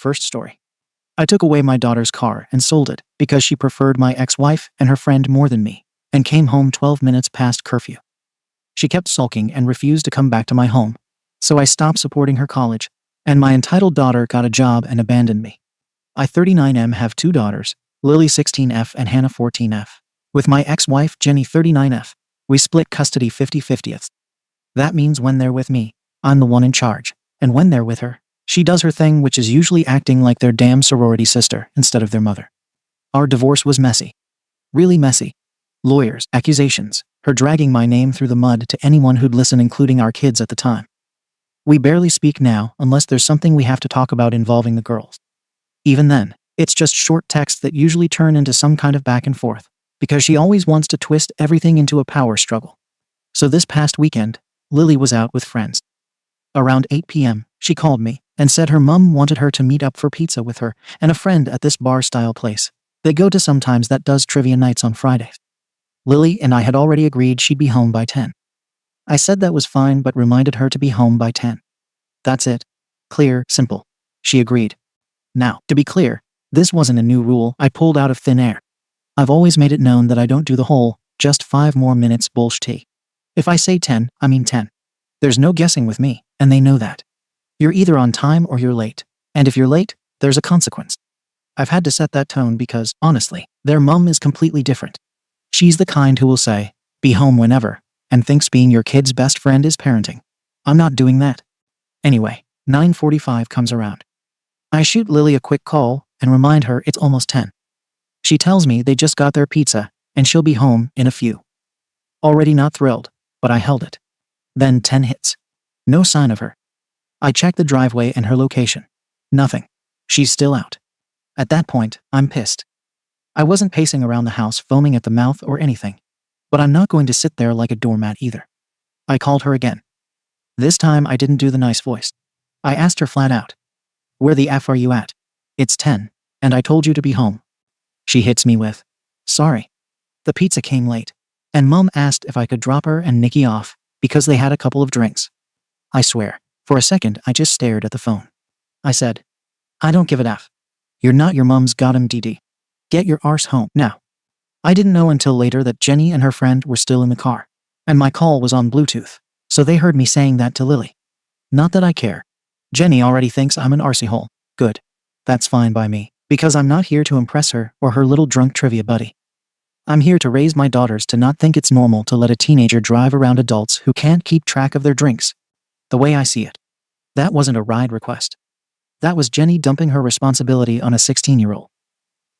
First story. I took away my daughter's car and sold it because she preferred my ex-wife and her friend more than me, and came home 12 minutes past curfew. She kept sulking and refused to come back to my home, so I stopped supporting her college, and my entitled daughter got a job and abandoned me. I 39M have two daughters, Lily 16F and Hannah 14F. With my ex-wife Jenny 39F, we split custody 50-50. That means when they're with me, I'm the one in charge, and when they're with her, she does her thing, which is usually acting like their damn sorority sister instead of their mother. Our divorce was messy. Really messy. Lawyers, accusations, her dragging my name through the mud to anyone who'd listen, including our kids at the time. We barely speak now unless there's something we have to talk about involving the girls. Even then, it's just short texts that usually turn into some kind of back and forth, because she always wants to twist everything into a power struggle. So this past weekend, Lily was out with friends. Around 8 p.m., she called me and said her mum wanted her to meet up for pizza with her and a friend at this bar-style place they go to sometimes that does trivia nights on Fridays. Lily and I had already agreed she'd be home by 10. I said that was fine, but reminded her to be home by 10. That's it. Clear, simple. She agreed. Now, to be clear, this wasn't a new rule I pulled out of thin air. I've always made it known that I don't do the whole, just 5 more minutes bullshit. If I say 10, I mean 10. There's no guessing with me, and they know that. You're either on time or you're late, and if you're late, there's a consequence. I've had to set that tone because, honestly, their mum is completely different. She's the kind who will say, be home whenever, and thinks being your kid's best friend is parenting. I'm not doing that. Anyway, 9:45 comes around. I shoot Lily a quick call and remind her it's almost 10. She tells me they just got their pizza, and she'll be home in a few. Already not thrilled, but I held it. Then 10 hits. No sign of her. I check the driveway and her location. Nothing. She's still out. At that point, I'm pissed. I wasn't pacing around the house foaming at the mouth or anything, but I'm not going to sit there like a doormat either. I called her again. This time I didn't do the nice voice. I asked her flat out, where the F are you at? It's 10, and I told you to be home. She hits me with, sorry. The pizza came late, and Mum asked if I could drop her and Nikki off because they had a couple of drinks. I swear, for a second I just stared at the phone. I said, I don't give a F. You're not your mum's goddamn DD. Get your arse home now. I didn't know until later that Jenny and her friend were still in the car, and my call was on Bluetooth, so they heard me saying that to Lily. Not that I care. Jenny already thinks I'm an arsehole. Good. That's fine by me, because I'm not here to impress her or her little drunk trivia buddy. I'm here to raise my daughters to not think it's normal to let a teenager drive around adults who can't keep track of their drinks. The way I see it, that wasn't a ride request. That was Jenny dumping her responsibility on a 16-year-old.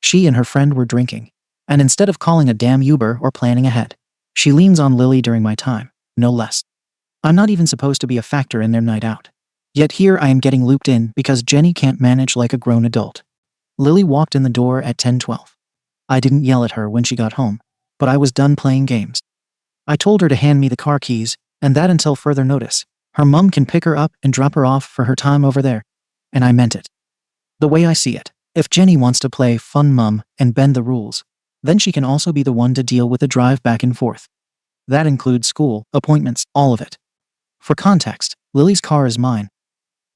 She and her friend were drinking, and instead of calling a damn Uber or planning ahead, she leans on Lily during my time, no less. I'm not even supposed to be a factor in their night out. Yet here I am getting looped in because Jenny can't manage like a grown adult. Lily walked in the door at 10:12. I didn't yell at her when she got home, but I was done playing games. I told her to hand me the car keys, and that until further notice, her mum can pick her up and drop her off for her time over there. And I meant it. The way I see it, if Jenny wants to play fun mum and bend the rules, then she can also be the one to deal with the drive back and forth. That includes school, appointments, all of it. For context, Lily's car is mine.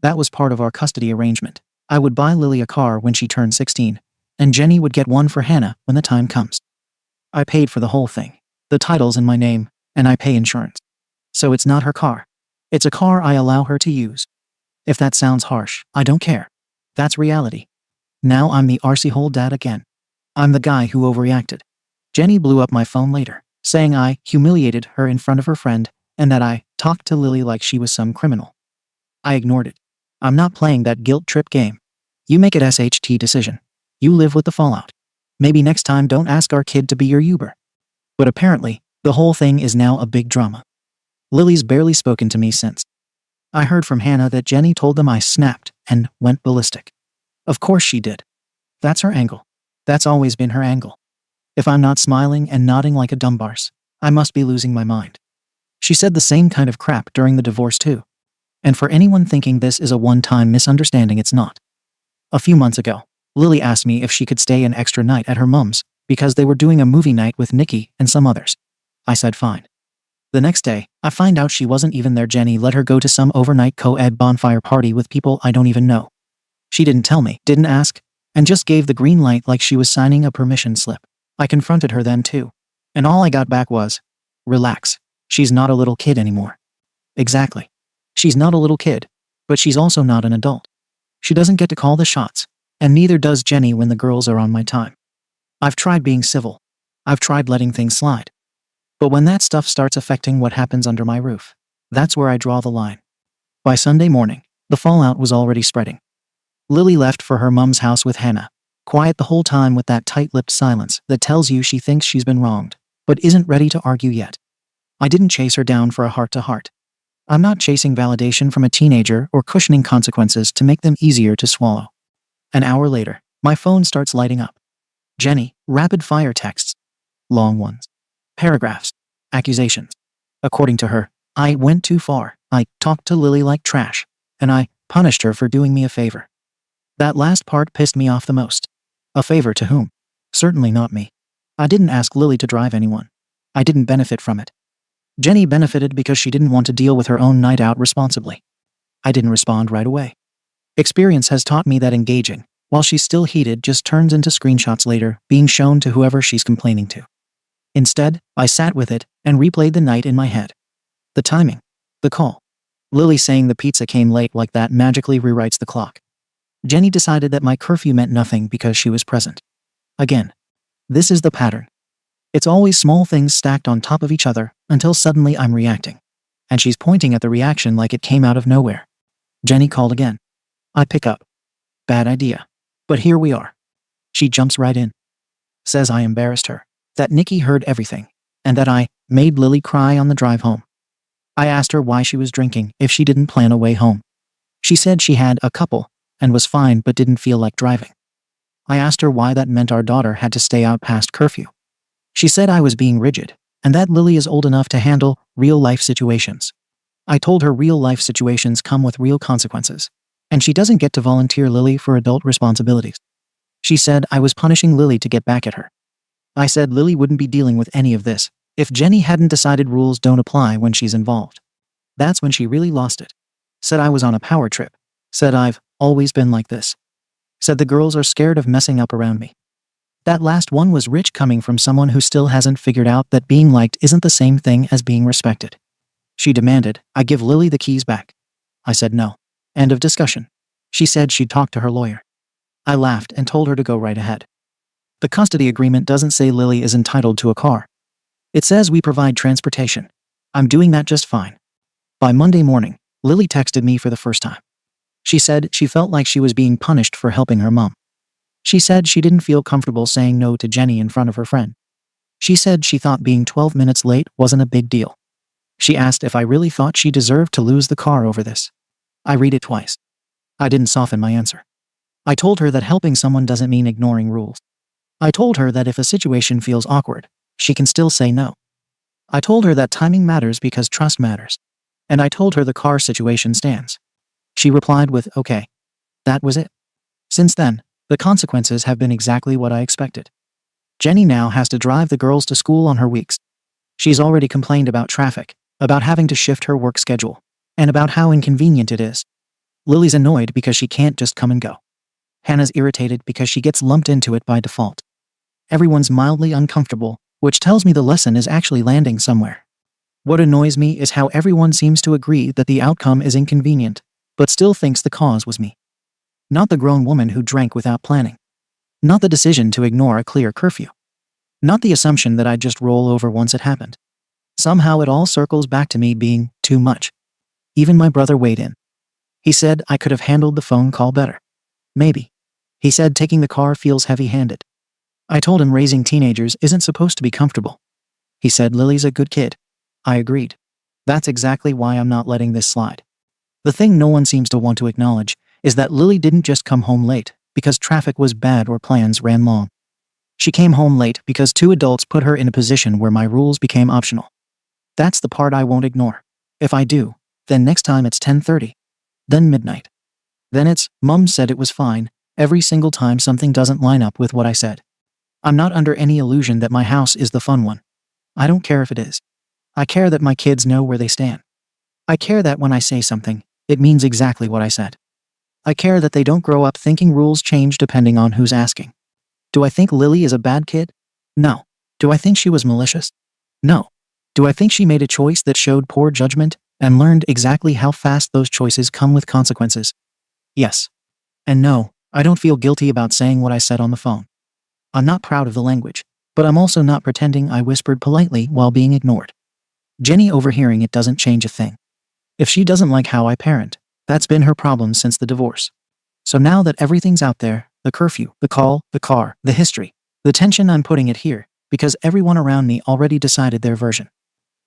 That was part of our custody arrangement. I would buy Lily a car when she turned 16, and Jenny would get one for Hannah when the time comes. I paid for the whole thing. The title's in my name, and I pay insurance. So it's not her car. It's a car I allow her to use. If that sounds harsh, I don't care. That's reality. Now I'm the arsehole dad again. I'm the guy who overreacted. Jenny blew up my phone later, saying I humiliated her in front of her friend, and that I talked to Lily like she was some criminal. I ignored it. I'm not playing that guilt trip game. You make it SHT decision. You live with the fallout. Maybe next time don't ask our kid to be your Uber. But apparently, the whole thing is now a big drama. Lily's barely spoken to me since. I heard from Hannah that Jenny told them I snapped and went ballistic. Of course she did. That's her angle. That's always been her angle. If I'm not smiling and nodding like a dumb barse, I must be losing my mind. She said the same kind of crap during the divorce too. And for anyone thinking this is a one-time misunderstanding, it's not. A few months ago, Lily asked me if she could stay an extra night at her mum's because they were doing a movie night with Nikki and some others. I said fine. The next day, I find out she wasn't even there. Jenny let her go to some overnight co-ed bonfire party with people I don't even know. She didn't tell me, didn't ask, and just gave the green light like she was signing a permission slip. I confronted her then too. And all I got back was, relax. She's not a little kid anymore. Exactly. She's not a little kid, but she's also not an adult. She doesn't get to call the shots, and neither does Jenny when the girls are on my time. I've tried being civil. I've tried letting things slide. But when that stuff starts affecting what happens under my roof, that's where I draw the line. By Sunday morning, the fallout was already spreading. Lily left for her mum's house with Hannah, quiet the whole time with that tight-lipped silence that tells you she thinks she's been wronged, but isn't ready to argue yet. I didn't chase her down for a heart-to-heart. I'm not chasing validation from a teenager or cushioning consequences to make them easier to swallow. An hour later, my phone starts lighting up. Jenny, rapid-fire texts. Long ones. Paragraphs. Accusations. According to her, I went too far. I talked to Lily like trash. And I punished her for doing me a favor. That last part pissed me off the most. A favor to whom? Certainly not me. I didn't ask Lily to drive anyone. I didn't benefit from it. Jenny benefited because she didn't want to deal with her own night out responsibly. I didn't respond right away. Experience has taught me that engaging, while she's still heated, just turns into screenshots later, being shown to whoever she's complaining to. Instead, I sat with it and replayed the night in my head. The timing. The call. Lily saying the pizza came late like that magically rewrites the clock. Jenny decided that my curfew meant nothing because she was present. Again. This is the pattern. It's always small things stacked on top of each other until suddenly I'm reacting. And she's pointing at the reaction like it came out of nowhere. Jenny called again. I pick up. Bad idea. But here we are. She jumps right in. Says I embarrassed her. That Nikki heard everything. And that I made Lily cry on the drive home. I asked her why she was drinking if she didn't plan a way home. She said she had a couple and was fine but didn't feel like driving. I asked her why that meant our daughter had to stay out past curfew. She said I was being rigid, and that Lily is old enough to handle real-life situations. I told her real-life situations come with real consequences, and she doesn't get to volunteer Lily for adult responsibilities. She said I was punishing Lily to get back at her. I said Lily wouldn't be dealing with any of this if Jenny hadn't decided rules don't apply when she's involved. That's when she really lost it. Said I was on a power trip. Said I've always been like this. Said the girls are scared of messing up around me. That last one was rich coming from someone who still hasn't figured out that being liked isn't the same thing as being respected. She demanded I give Lily the keys back. I said no. End of discussion. She said she'd talk to her lawyer. I laughed and told her to go right ahead. The custody agreement doesn't say Lily is entitled to a car. It says we provide transportation. I'm doing that just fine. By Monday morning, Lily texted me for the first time. She said she felt like she was being punished for helping her mom. She said she didn't feel comfortable saying no to Jenny in front of her friend. She said she thought being 12 minutes late wasn't a big deal. She asked if I really thought she deserved to lose the car over this. I read it twice. I didn't soften my answer. I told her that helping someone doesn't mean ignoring rules. I told her that if a situation feels awkward, she can still say no. I told her that timing matters because trust matters. And I told her the car situation stands. She replied with, okay. That was it. Since then, the consequences have been exactly what I expected. Jenny now has to drive the girls to school on her weeks. She's already complained about traffic, about having to shift her work schedule, and about how inconvenient it is. Lily's annoyed because she can't just come and go. Hannah's irritated because she gets lumped into it by default. Everyone's mildly uncomfortable, which tells me the lesson is actually landing somewhere. What annoys me is how everyone seems to agree that the outcome is inconvenient, but still thinks the cause was me. Not the grown woman who drank without planning. Not the decision to ignore a clear curfew. Not the assumption that I'd just roll over once it happened. Somehow it all circles back to me being too much. Even my brother weighed in. He said I could have handled the phone call better. Maybe. He said taking the car feels heavy-handed. I told him raising teenagers isn't supposed to be comfortable. He said Lily's a good kid. I agreed. That's exactly why I'm not letting this slide. The thing no one seems to want to acknowledge is that Lily didn't just come home late because traffic was bad or plans ran long. She came home late because two adults put her in a position where my rules became optional. That's the part I won't ignore. If I do, then next time it's 10:30. Then midnight. Then it's, Mum said it was fine, every single time something doesn't line up with what I said. I'm not under any illusion that my house is the fun one. I don't care if it is. I care that my kids know where they stand. I care that when I say something, it means exactly what I said. I care that they don't grow up thinking rules change depending on who's asking. Do I think Lily is a bad kid? No. Do I think she was malicious? No. Do I think she made a choice that showed poor judgment and learned exactly how fast those choices come with consequences? Yes. And no, I don't feel guilty about saying what I said on the phone. I'm not proud of the language, but I'm also not pretending I whispered politely while being ignored. Jenny overhearing it doesn't change a thing. If she doesn't like how I parent, that's been her problem since the divorce. So now that everything's out there, the curfew, the call, the car, the history, the tension, I'm putting it here because everyone around me already decided their version.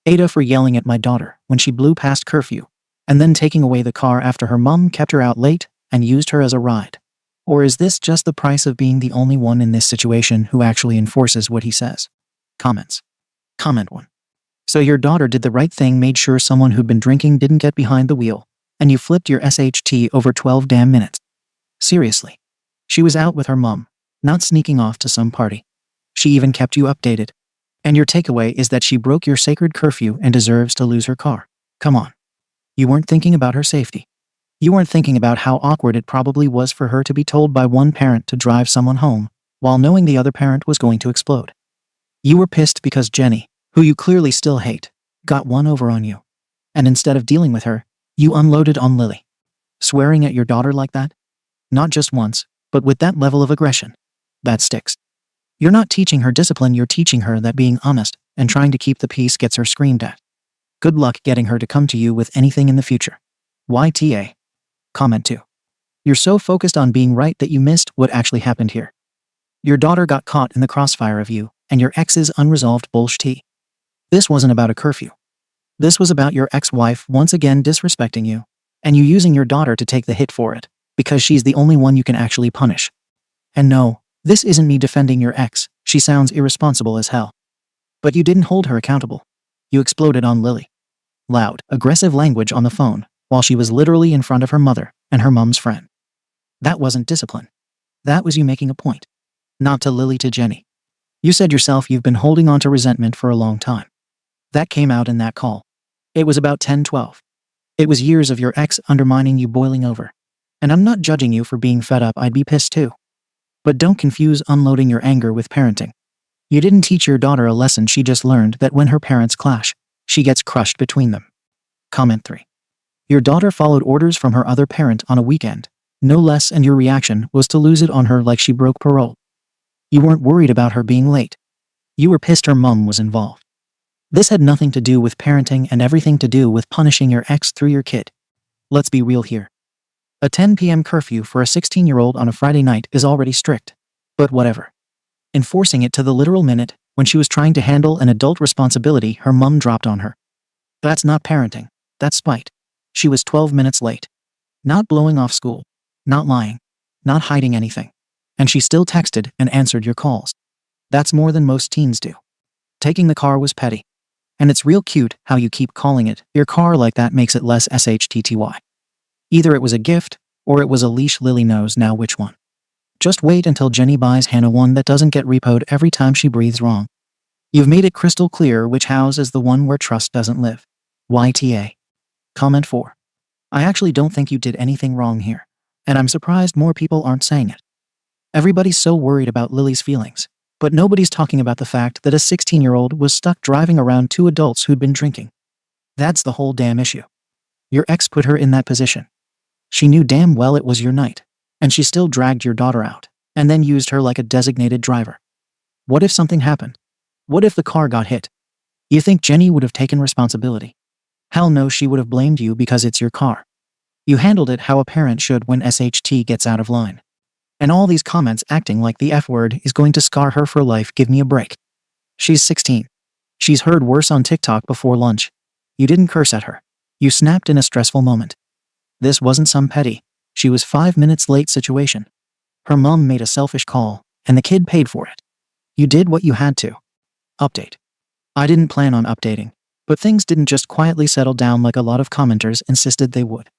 Ada for yelling at my daughter when she blew past curfew, and then taking away the car after her mom kept her out late and used her as a ride. Or is this just the price of being the only one in this situation who actually enforces what he says? Comments. Comment 1. So your daughter did the right thing, made sure someone who'd been drinking didn't get behind the wheel, and you flipped your SHT over 12 damn minutes. Seriously. She was out with her mom, not sneaking off to some party. She even kept you updated. And your takeaway is that she broke your sacred curfew and deserves to lose her car. Come on. You weren't thinking about her safety. You weren't thinking about how awkward it probably was for her to be told by one parent to drive someone home, while knowing the other parent was going to explode. You were pissed because Jenny, who you clearly still hate, got one over on you. And instead of dealing with her, you unloaded on Lily. Swearing at your daughter like that? Not just once, but with that level of aggression. That sticks. You're not teaching her discipline, you're teaching her that being honest and trying to keep the peace gets her screamed at. Good luck getting her to come to you with anything in the future. YTA. Comment 2. You're so focused on being right that you missed what actually happened here. Your daughter got caught in the crossfire of you and your ex's unresolved bullshit. This wasn't about a curfew. This was about your ex-wife once again disrespecting you, and you using your daughter to take the hit for it, because she's the only one you can actually punish. And no, this isn't me defending your ex, she sounds irresponsible as hell. But you didn't hold her accountable. You exploded on Lily. Loud, aggressive language on the phone, while she was literally in front of her mother and her mom's friend. That wasn't discipline. That was you making a point. Not to Lily, to Jenny. You said yourself you've been holding on to resentment for a long time. That came out in that call. It was about 10-12. It was years of your ex undermining you boiling over. And I'm not judging you for being fed up, I'd be pissed too. But don't confuse unloading your anger with parenting. You didn't teach your daughter a lesson, she just learned that when her parents clash, she gets crushed between them. Comment 3. Your daughter followed orders from her other parent on a weekend, no less, and your reaction was to lose it on her like she broke parole. You weren't worried about her being late. You were pissed her mom was involved. This had nothing to do with parenting and everything to do with punishing your ex through your kid. Let's be real here. A 10 p.m. curfew for a 16-year-old on a Friday night is already strict. But whatever. Enforcing it to the literal minute, when she was trying to handle an adult responsibility her mom dropped on her. That's not parenting. That's spite. She was 12 minutes late. Not blowing off school. Not lying. Not hiding anything. And she still texted and answered your calls. That's more than most teens do. Taking the car was petty. And it's real cute how you keep calling it your car like that makes it less SHTTY. Either it was a gift, or it was a leash. Lily knows now which one. Just wait until Jenny buys Hannah one that doesn't get repoed every time she breathes wrong. You've made it crystal clear which house is the one where trust doesn't live. YTA. Comment 4. I actually don't think you did anything wrong here, and I'm surprised more people aren't saying it. Everybody's so worried about Lily's feelings, but nobody's talking about the fact that a 16-year-old was stuck driving around two adults who'd been drinking. That's the whole damn issue. Your ex put her in that position. She knew damn well it was your night, and she still dragged your daughter out, and then used her like a designated driver. What if something happened? What if the car got hit? You think Jenny would have taken responsibility? Hell no, she would have blamed you because it's your car. You handled it how a parent should when SHT gets out of line. And all these comments acting like the F word is going to scar her for life, give me a break. She's 16. She's heard worse on TikTok before lunch. You didn't curse at her. You snapped in a stressful moment. This wasn't some petty, she was 5 minutes late situation. Her mom made a selfish call, and the kid paid for it. You did what you had to. Update. I didn't plan on updating, but things didn't just quietly settle down like a lot of commenters insisted they would.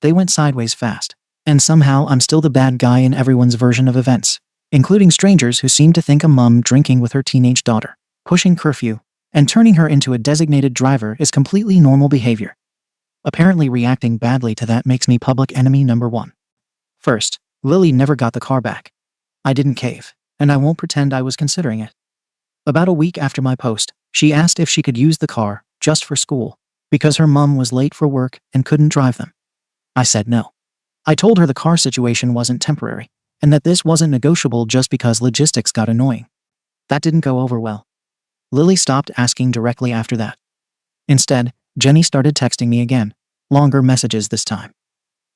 They went sideways fast, and somehow I'm still the bad guy in everyone's version of events, including strangers who seem to think a mom drinking with her teenage daughter, pushing curfew, and turning her into a designated driver is completely normal behavior. Apparently reacting badly to that makes me public enemy number 1. First, Lily never got the car back. I didn't cave, and I won't pretend I was considering it. About a week after my post, she asked if she could use the car, just for school, because her mom was late for work and couldn't drive them. I said no. I told her the car situation wasn't temporary, and that this wasn't negotiable just because logistics got annoying. That didn't go over well. Lily stopped asking directly after that. Instead, Jenny started texting me again, longer messages this time.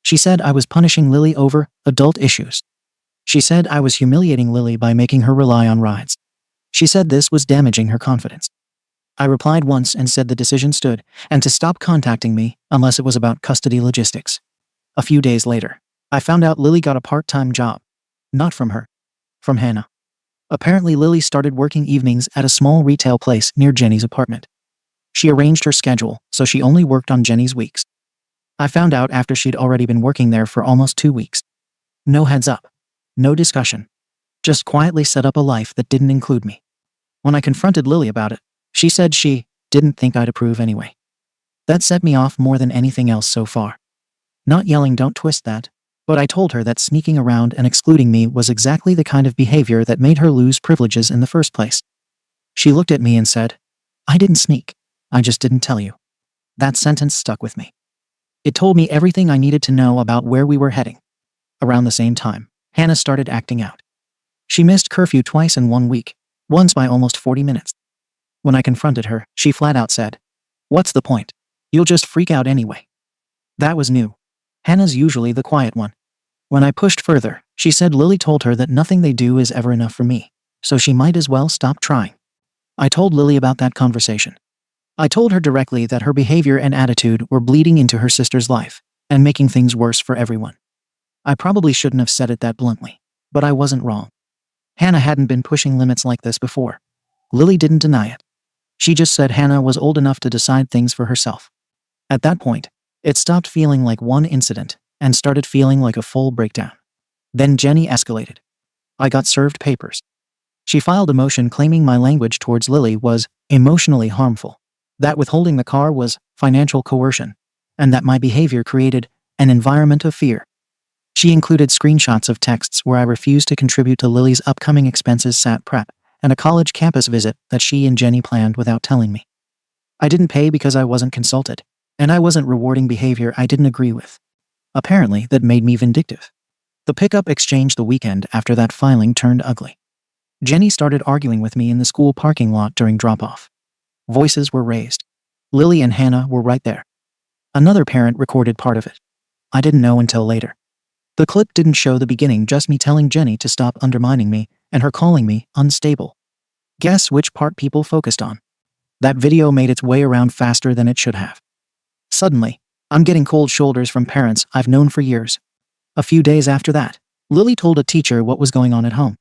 She said I was punishing Lily over adult issues. She said I was humiliating Lily by making her rely on rides. She said this was damaging her confidence. I replied once and said the decision stood, and to stop contacting me unless it was about custody logistics. A few days later, I found out Lily got a part-time job. Not from her. From Hannah. Apparently Lily started working evenings at a small retail place near Jenny's apartment. She arranged her schedule so she only worked on Jenny's weeks. I found out after she'd already been working there for almost 2 weeks. No heads up. No discussion. Just quietly set up a life that didn't include me. When I confronted Lily about it, she said she didn't think I'd approve anyway. That set me off more than anything else so far. Not yelling "don't twist that," but I told her that sneaking around and excluding me was exactly the kind of behavior that made her lose privileges in the first place. She looked at me and said, "I didn't sneak. I just didn't tell you." That sentence stuck with me. It told me everything I needed to know about where we were heading. Around the same time, Hannah started acting out. She missed curfew twice in 1 week, once by almost 40 minutes. When I confronted her, she flat out said, "What's the point? You'll just freak out anyway." That was new. Hannah's usually the quiet one. When I pushed further, she said Lily told her that nothing they do is ever enough for me, so she might as well stop trying. I told Lily about that conversation. I told her directly that her behavior and attitude were bleeding into her sister's life and making things worse for everyone. I probably shouldn't have said it that bluntly, but I wasn't wrong. Hannah hadn't been pushing limits like this before. Lily didn't deny it. She just said Hannah was old enough to decide things for herself. At that point, it stopped feeling like one incident and started feeling like a full breakdown. Then Jenny escalated. I got served papers. She filed a motion claiming my language towards Lily was emotionally harmful, that withholding the car was financial coercion, and that my behavior created an environment of fear. She included screenshots of texts where I refused to contribute to Lily's upcoming expenses SAT prep and a college campus visit that she and Jenny planned without telling me. I didn't pay because I wasn't consulted, and I wasn't rewarding behavior I didn't agree with. Apparently, that made me vindictive. The pickup exchange the weekend after that filing turned ugly. Jenny started arguing with me in the school parking lot during drop-off. Voices were raised. Lily and Hannah were right there. Another parent recorded part of it. I didn't know until later. The clip didn't show the beginning, just me telling Jenny to stop undermining me and her calling me unstable. Guess which part people focused on? That video made its way around faster than it should have. Suddenly, I'm getting cold shoulders from parents I've known for years. A few days after that, Lily told a teacher what was going on at home.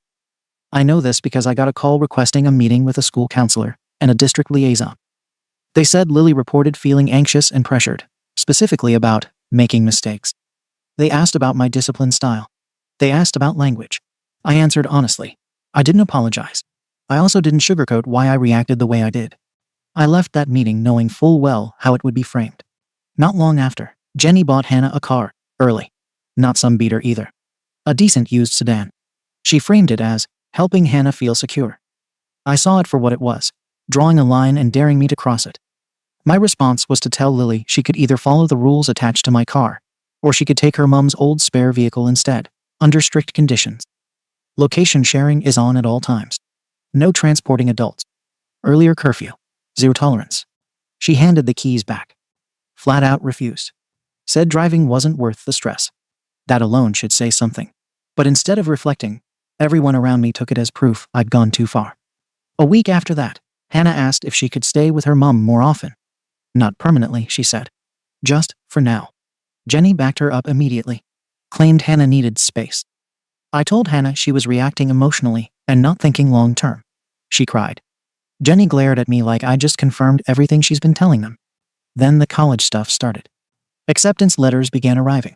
I know this because I got a call requesting a meeting with a school counselor and a district liaison. They said Lily reported feeling anxious and pressured, specifically about making mistakes. They asked about my discipline style. They asked about language. I answered honestly. I didn't apologize. I also didn't sugarcoat why I reacted the way I did. I left that meeting knowing full well how it would be framed. Not long after, Jenny bought Hannah a car, early. Not some beater either. A decent used sedan. She framed it as helping Hannah feel secure. I saw it for what it was, drawing a line and daring me to cross it. My response was to tell Lily she could either follow the rules attached to my car, or she could take her mom's old spare vehicle instead, under strict conditions. Location sharing is on at all times. No transporting adults. Earlier curfew. Zero tolerance. She handed the keys back. Flat out refused. Said driving wasn't worth the stress. That alone should say something. But instead of reflecting, everyone around me took it as proof I'd gone too far. A week after that, Hannah asked if she could stay with her mom more often. Not permanently, she said. Just for now. Jenny backed her up immediately. Claimed Hannah needed space. I told Hannah she was reacting emotionally and not thinking long term. She cried. Jenny glared at me like I just confirmed everything she's been telling them. Then the college stuff started. Acceptance letters began arriving.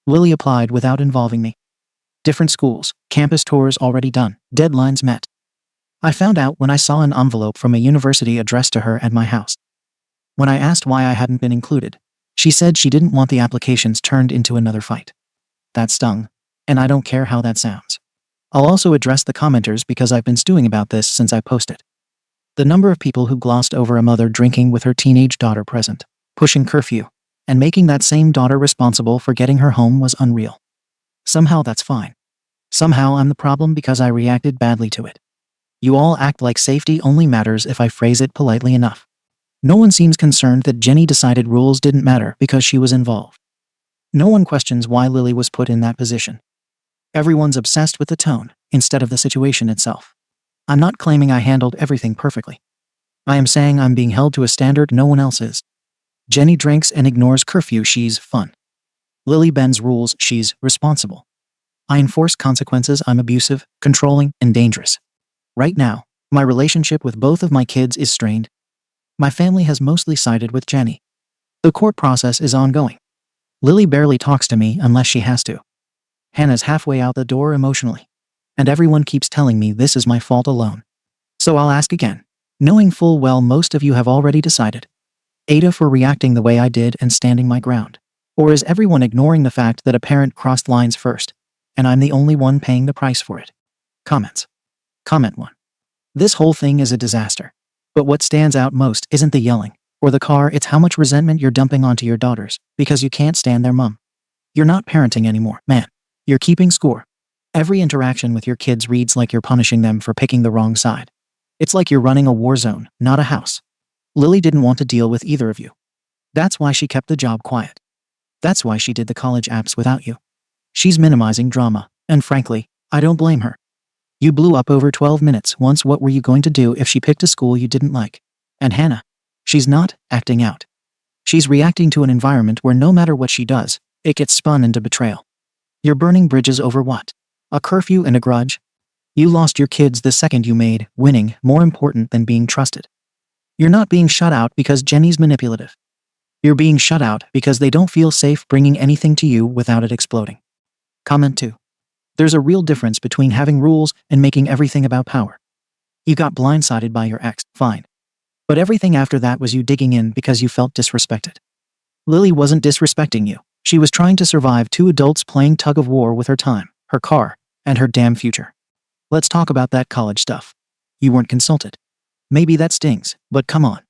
Lily applied without involving me. Different schools, campus tours already done, deadlines met. I found out when I saw an envelope from a university addressed to her at my house. When I asked why I hadn't been included, she said she didn't want the applications turned into another fight. That stung. And I don't care how that sounds. I'll also address the commenters because I've been stewing about this since I posted. The number of people who glossed over a mother drinking with her teenage daughter present, pushing curfew, and making that same daughter responsible for getting her home was unreal. Somehow that's fine. Somehow I'm the problem because I reacted badly to it. You all act like safety only matters if I phrase it politely enough. No one seems concerned that Jenny decided rules didn't matter because she was involved. No one questions why Lily was put in that position. Everyone's obsessed with the tone instead of the situation itself. I'm not claiming I handled everything perfectly. I am saying I'm being held to a standard no one else is. Jenny drinks and ignores curfew, she's fun. Lily bends rules, she's responsible. I enforce consequences, I'm abusive, controlling, and dangerous. Right now, my relationship with both of my kids is strained. My family has mostly sided with Jenny. The court process is ongoing. Lily barely talks to me unless she has to. Hannah's halfway out the door emotionally. And everyone keeps telling me this is my fault alone. So I'll ask again, knowing full well most of you have already decided. Ada for reacting the way I did and standing my ground. Or is everyone ignoring the fact that a parent crossed lines first, and I'm the only one paying the price for it? Comments. Comment 1. This whole thing is a disaster. But what stands out most isn't the yelling or the car, it's how much resentment you're dumping onto your daughters because you can't stand their mom. You're not parenting anymore, man. You're keeping score. Every interaction with your kids reads like you're punishing them for picking the wrong side. It's like you're running a war zone, not a house. Lily didn't want to deal with either of you. That's why she kept the job quiet. That's why she did the college apps without you. She's minimizing drama, and frankly, I don't blame her. You blew up over 12 minutes once. What were you going to do if she picked a school you didn't like? And Hannah, she's not acting out. She's reacting to an environment where no matter what she does, it gets spun into betrayal. You're burning bridges over what? A curfew and a grudge? You lost your kids the second you made winning more important than being trusted. You're not being shut out because Jenny's manipulative. You're being shut out because they don't feel safe bringing anything to you without it exploding. Comment 2. There's a real difference between having rules and making everything about power. You got blindsided by your ex, fine. But everything after that was you digging in because you felt disrespected. Lily wasn't disrespecting you. She was trying to survive two adults playing tug of war with her time, her car, and her damn future. Let's talk about that college stuff. You weren't consulted. Maybe that stings, but come on.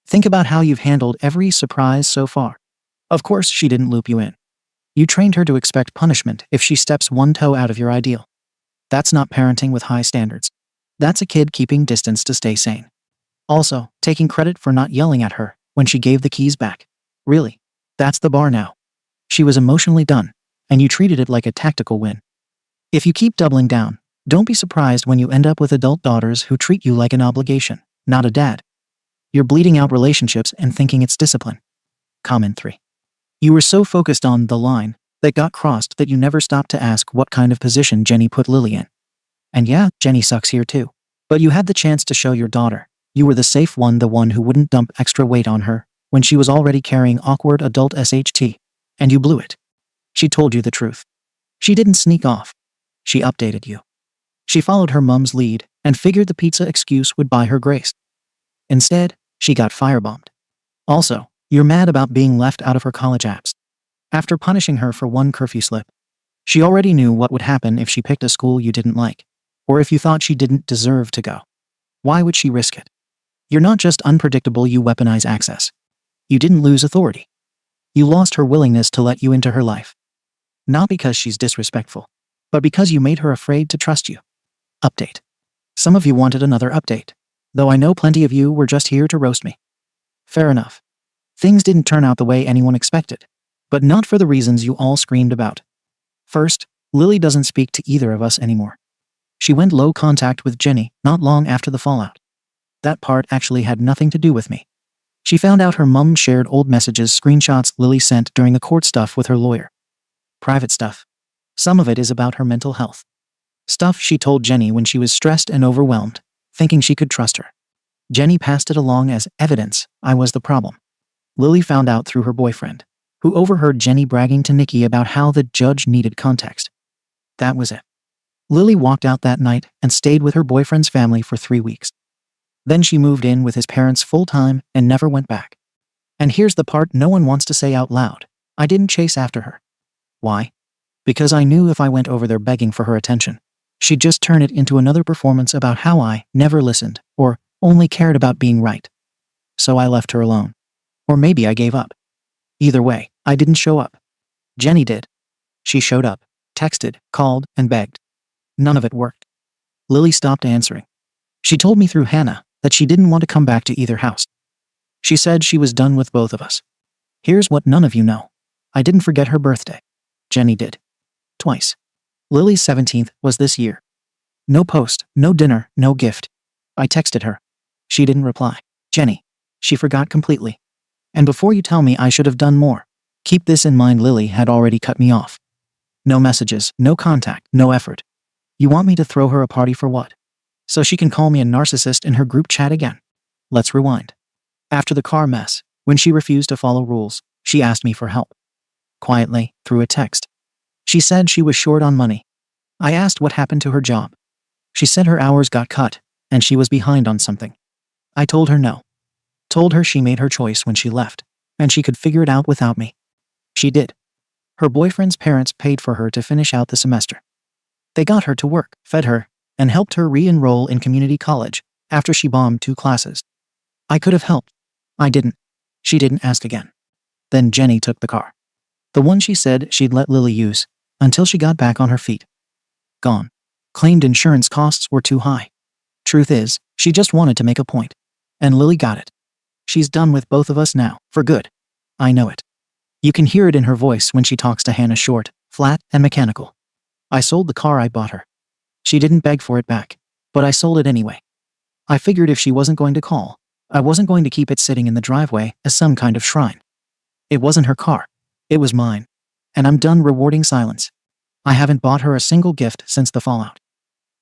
Think about how you've handled every surprise so far. Of course she didn't loop you in. You trained her to expect punishment if she steps one toe out of your ideal. That's not parenting with high standards. That's a kid keeping distance to stay sane. Also, taking credit for not yelling at her when she gave the keys back. Really? That's the bar now. She was emotionally done, and you treated it like a tactical win. If you keep doubling down, don't be surprised when you end up with adult daughters who treat you like an obligation, not a dad. You're bleeding out relationships and thinking it's discipline. Comment 3. You were so focused on the line that got crossed that you never stopped to ask what kind of position Jenny put Lily in. And yeah, Jenny sucks here too. But you had the chance to show your daughter you were the safe one, the one who wouldn't dump extra weight on her when she was already carrying awkward adult SHT. And you blew it. She told you the truth. She didn't sneak off. She updated you. She followed her mom's lead and figured the pizza excuse would buy her grace. Instead, she got firebombed. Also, you're mad about being left out of her college apps. After punishing her for one curfew slip, she already knew what would happen if she picked a school you didn't like, or if you thought she didn't deserve to go. Why would she risk it? You're not just unpredictable, you weaponize access. You didn't lose authority. You lost her willingness to let you into her life. Not because she's disrespectful, but because you made her afraid to trust you. Update. Some of you wanted another update, though I know plenty of you were just here to roast me. Fair enough. Things didn't turn out the way anyone expected, but not for the reasons you all screamed about. First, Lily doesn't speak to either of us anymore. She went low contact with Jenny not long after the fallout. That part actually had nothing to do with me. She found out her mom shared old messages, screenshots Lily sent during the court stuff with her lawyer. Private stuff. Some of it is about her mental health. Stuff she told Jenny when she was stressed and overwhelmed, thinking she could trust her. Jenny passed it along as evidence I was the problem. Lily found out through her boyfriend, who overheard Jenny bragging to Nikki about how the judge needed context. That was it. Lily walked out that night and stayed with her boyfriend's family for 3 weeks. Then she moved in with his parents full-time and never went back. And here's the part no one wants to say out loud. I didn't chase after her. Why? Because I knew if I went over there begging for her attention, she'd just turn it into another performance about how I never listened or only cared about being right. So I left her alone. Or maybe I gave up. Either way, I didn't show up. Jenny did. She showed up, texted, called, and begged. None of it worked. Lily stopped answering. She told me through Hannah that she didn't want to come back to either house. She said she was done with both of us. Here's what none of you know. I didn't forget her birthday. Jenny did. Twice. Lily's 17th was this year. No post, no dinner, no gift. I texted her. She didn't reply. Jenny. She forgot completely. And before you tell me I should have done more, keep this in mind: Lily had already cut me off. No messages, no contact, no effort. You want me to throw her a party for what? So she can call me a narcissist in her group chat again? Let's rewind. After the car mess, when she refused to follow rules, she asked me for help. Quietly, through a text. She said she was short on money. I asked what happened to her job. She said her hours got cut, and she was behind on something. I told her no. Told her she made her choice when she left, and she could figure it out without me. She did. Her boyfriend's parents paid for her to finish out the semester. They got her to work, fed her, and helped her re-enroll in community college after she bombed 2 classes. I could have helped. I didn't. She didn't ask again. Then Jenny took the car. The one she said she'd let Lily use until she got back on her feet. Gone. Claimed insurance costs were too high. Truth is, she just wanted to make a point. And Lily got it. She's done with both of us now, for good. I know it. You can hear it in her voice when she talks to Hannah, short, flat, and mechanical. I sold the car I bought her. She didn't beg for it back, but I sold it anyway. I figured if she wasn't going to call, I wasn't going to keep it sitting in the driveway as some kind of shrine. It wasn't her car. It was mine. And I'm done rewarding silence. I haven't bought her a single gift since the fallout.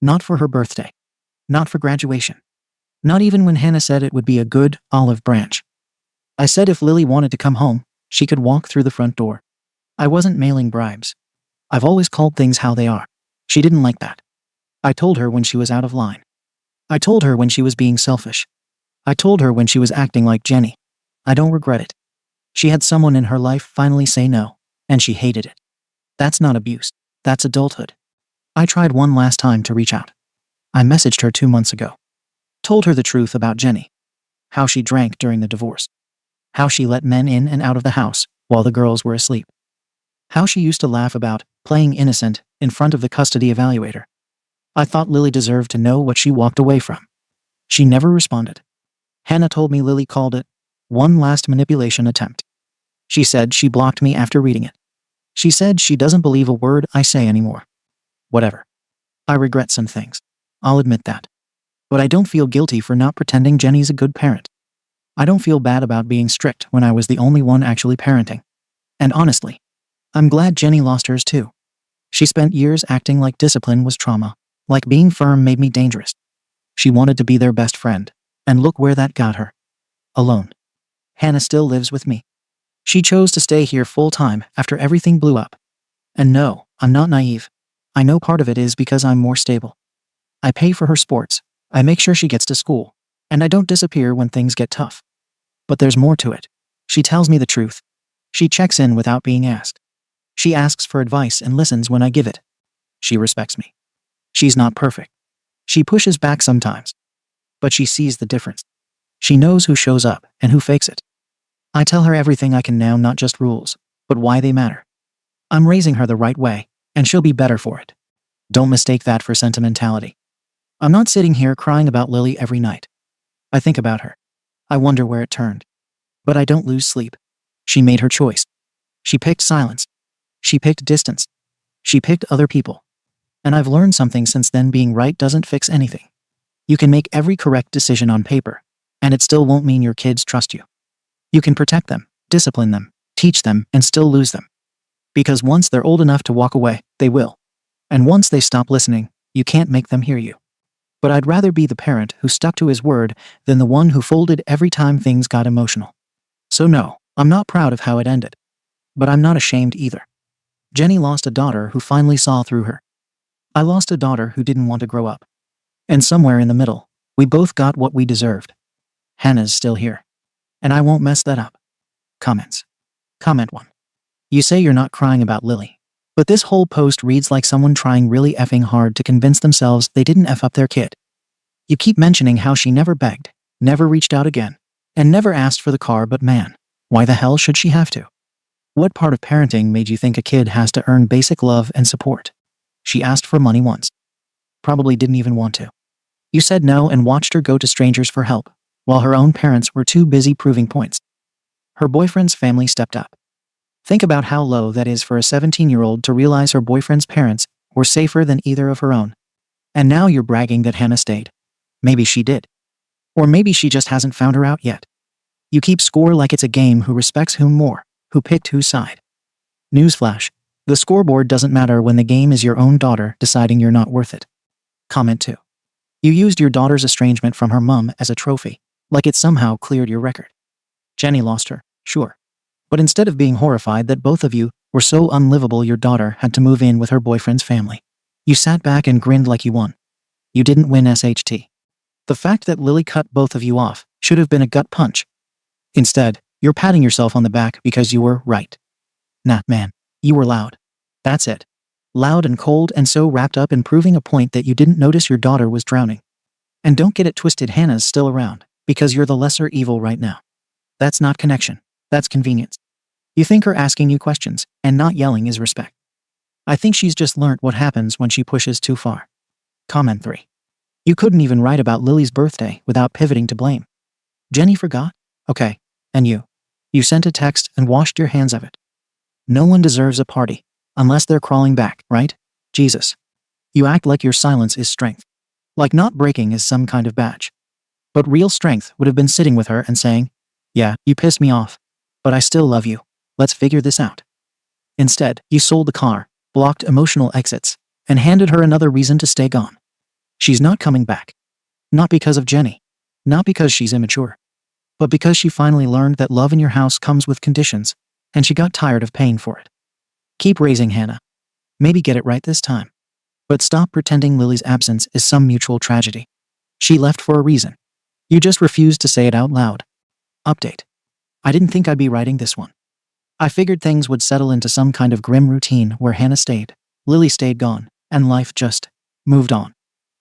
Not for her birthday. Not for graduation. Not even when Hannah said it would be a good olive branch. I said if Lily wanted to come home, she could walk through the front door. I wasn't mailing bribes. I've always called things how they are. She didn't like that. I told her when she was out of line. I told her when she was being selfish. I told her when she was acting like Jenny. I don't regret it. She had someone in her life finally say no, and she hated it. That's not abuse. That's adulthood. I tried one last time to reach out. I messaged her 2 months ago. Told her the truth about Jenny. How she drank during the divorce. How she let men in and out of the house while the girls were asleep. How she used to laugh about playing innocent in front of the custody evaluator. I thought Lily deserved to know what she walked away from. She never responded. Hannah told me Lily called it one last manipulation attempt. She said she blocked me after reading it. She said she doesn't believe a word I say anymore. Whatever. I regret some things. I'll admit that. But I don't feel guilty for not pretending Jenny's a good parent. I don't feel bad about being strict when I was the only one actually parenting. And honestly, I'm glad Jenny lost hers too. She spent years acting like discipline was trauma, like being firm made me dangerous. She wanted to be their best friend, and look where that got her. Alone. Hannah still lives with me. She chose to stay here full-time after everything blew up. And no, I'm not naive. I know part of it is because I'm more stable. I pay for her sports, I make sure she gets to school, and I don't disappear when things get tough. But there's more to it. She tells me the truth. She checks in without being asked. She asks for advice and listens when I give it. She respects me. She's not perfect. She pushes back sometimes. But she sees the difference. She knows who shows up and who fakes it. I tell her everything I can now, not just rules, but why they matter. I'm raising her the right way, and she'll be better for it. Don't mistake that for sentimentality. I'm not sitting here crying about Lily every night. I think about her. I wonder where it turned. But I don't lose sleep. She made her choice. She picked silence. She picked distance. She picked other people. And I've learned something since then: being right doesn't fix anything. You can make every correct decision on paper, and it still won't mean your kids trust you. You can protect them, discipline them, teach them, and still lose them. Because once they're old enough to walk away, they will. And once they stop listening, you can't make them hear you. But I'd rather be the parent who stuck to his word than the one who folded every time things got emotional. So no, I'm not proud of how it ended. But I'm not ashamed either. Jenny lost a daughter who finally saw through her. I lost a daughter who didn't want to grow up. And somewhere in the middle, we both got what we deserved. Hannah's still here. And I won't mess that up. Comments. Comment 1. You say you're not crying about Lily. But this whole post reads like someone trying really effing hard to convince themselves they didn't F up their kid. You keep mentioning how she never begged, never reached out again, and never asked for the car, but man, why the hell should she have to? What part of parenting made you think a kid has to earn basic love and support? She asked for money once. Probably didn't even want to. You said no and watched her go to strangers for help, while her own parents were too busy proving points. Her boyfriend's family stepped up. Think about how low that is for a 17-year-old to realize her boyfriend's parents were safer than either of her own. And now you're bragging that Hannah stayed. Maybe she did. Or maybe she just hasn't found her out yet. You keep score like it's a game, who respects whom more, who picked whose side. Newsflash, the scoreboard doesn't matter when the game is your own daughter deciding you're not worth it. Comment 2. You used your daughter's estrangement from her mum as a trophy, like it somehow cleared your record. Jenny lost her, sure. But instead of being horrified that both of you were so unlivable your daughter had to move in with her boyfriend's family, you sat back and grinned like you won. You didn't win SHT. The fact that Lily cut both of you off should have been a gut punch. Instead, you're patting yourself on the back because you were right. Nah, man, you were loud. That's it. Loud and cold, and so wrapped up in proving a point that you didn't notice your daughter was drowning. And don't get it twisted, Hannah's still around, because you're the lesser evil right now. That's not connection. That's convenience. You think her asking you questions and not yelling is respect. I think she's just learnt what happens when she pushes too far. Comment 3. You couldn't even write about Lily's birthday without pivoting to blame. Jenny forgot? Okay. And you? You sent a text and washed your hands of it. No one deserves a party, unless they're crawling back, right? Jesus. You act like your silence is strength. Like not breaking is some kind of badge. But real strength would have been sitting with her and saying, yeah, you pissed me off, but I still love you. Let's figure this out. Instead, you sold the car, blocked emotional exits, and handed her another reason to stay gone. She's not coming back. Not because of Jenny. Not because she's immature. But because she finally learned that love in your house comes with conditions, and she got tired of paying for it. Keep raising Hannah. Maybe get it right this time. But stop pretending Lily's absence is some mutual tragedy. She left for a reason. You just refused to say it out loud. Update. I didn't think I'd be writing this one. I figured things would settle into some kind of grim routine where Hannah stayed, Lily stayed gone, and life just moved on.